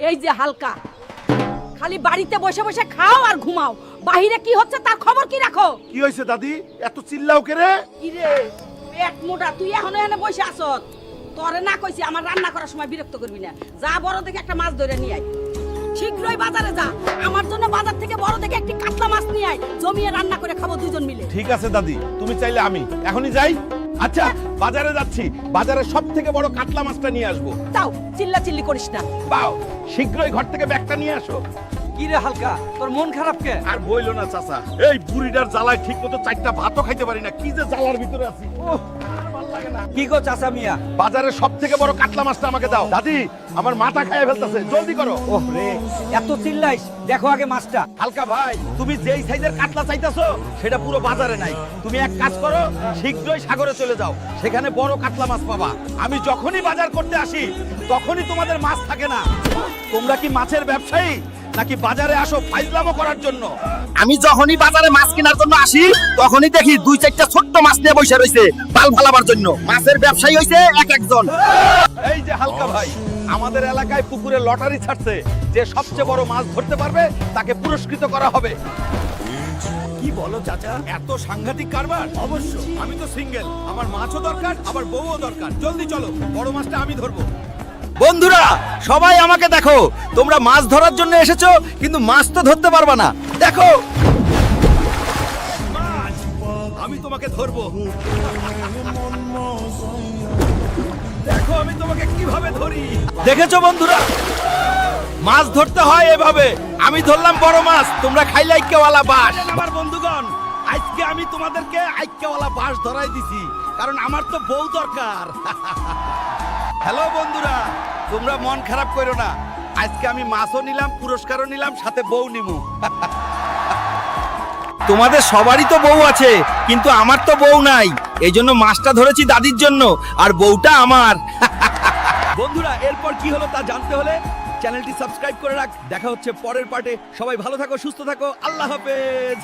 এই যে হালকা, খালি বাড়িতে বসে বসে খাও আর ঘুমাও, বাহিরে কি হচ্ছে তার খবর কি রাখো? কি হয়েছে দাদি, এত চিল্লাও কে রে? কি রে পেট মোটা, তুই এখনো এখানে বসে আছস? তোরে না কইছি আমার রান্না করার সময় বিরক্ত করবি না। যা বড় দেখে একটা মাছ ধরে নিয়ে আয়, শীঘ্রই বাজারে যা, আমার জন্য বাজার থেকে বড় দেখে একটি কাতলা মাছ নিয়ে আয়, জমিয়ে রান্না করে খাবো দুজন মিলে। ঠিক আছে দাদি, তুমি চাইলে আমি এখনই যাই। আচ্ছা বাজারে যাচ্ছি, বাজারে সব থেকে বড় কাতলা মাছটা নিয়ে আসবো। তাও চিল্লা চিল্লি করিস না। বাও, শীঘ্রই ঘর থেকে ব্যাগটা নিয়ে আসো। কি রে হালকা, তোর মন খারাপ কে? আর বইলো না চাচা, এই বুড়িটার জ্বালায় ঠিক মতো চারটা ভাতও খাইতে পারি না, কি যে জ্বালার ভিতরে আছি। ওহ, আর ভাল লাগে না। কি গো চাচা মিয়া? বাজারে সব থেকে বড় কাতলা মাছটা আমাকে দাও। দাদি আমার মাথা খাইয়ে ফেলতেছে, জলদি করো। ওহ রে, এত চিল্লাইস, দেখো আগে মাছটা। হালকা ভাই, তুমি যেই সাইজের কাতলা চাইতাছো সেটা পুরো বাজারে নাই। তুমি এক কাজ করো, শীঘ্রই সাগরে চলে যাও, সেখানে বড় কাতলা মাছ পাবা। আমি যখনই বাজার করতে আসি তখনই তোমাদের মাছ থাকে না। তোমরা কি মাছের ব্যবসায়ী নাকি বাজারে আসো ফাইজলামো করার জন্য? আমি যখনই বাজারে মাছ কেনার জন্য আসি তখনই দেখি দুই চারটা ছোট্ট মাছ নিয়ে বসে রয়েছে বাল ফালাবার জন্য। মাছের ব্যবসায়ী হইছে এক একজন। এই যে হালকা ভাই, আমাদের এলাকায় পুকুরে লটারি ছাড়ছে, যে সবচেয়ে বড় মাছ ধরতে পারবে তাকে পুরস্কৃত করা হবে। কি বলো চাচা, এত সাংঘাতিক কারবার? অবশ্যই, আমি তো সিঙ্গেল, আমার মাছও দরকার আবার বউও দরকার। জলদি চলো, বড় মাছটা আমি ধরবো। বন্ধুরা সবাই আমাকে দেখো, তোমরা মাছ ধরার জন্য এসেছো কিন্তু মাছ তো ধরতে পারবা না। দেখো মাছ, আমি তোমাকে ধরবো। দেখো আমি তোমাকে কিভাবে ধরি। দেখেছো বন্ধুরা, মাছ ধরতে হয় এভাবে। আমি ধরলাম বড় মাছ, তোমরা খাইলে আইক্যওয়ালা বাস। আমার বন্ধুগণ, আজকে আমি তোমাদেরকে আইক্যওয়ালা বাস ধরাই দিছি, কারণ আমার তো বউ দরকার। হ্যালো বন্ধুরা, তোমরা মন খারাপ করো না, আজকে আমি মাছও নিলাম, পুরস্কারও নিলাম, সাথে বউ নিমু। তোমাদের সবারই তো বউ আছে, কিন্তু আমার তো বউ নাই, এই জন্য মাছটা ধরেছি দাদির জন্য, আর বউটা আমার। বন্ধুরা এরপর কি হলো তা জানতে হলে চ্যানেলটি সাবস্ক্রাইব করে রাখ। দেখা হচ্ছে পরের পার্টে। সবাই ভালো থাকো, সুস্থ থাকো, আল্লাহ হাফেজ।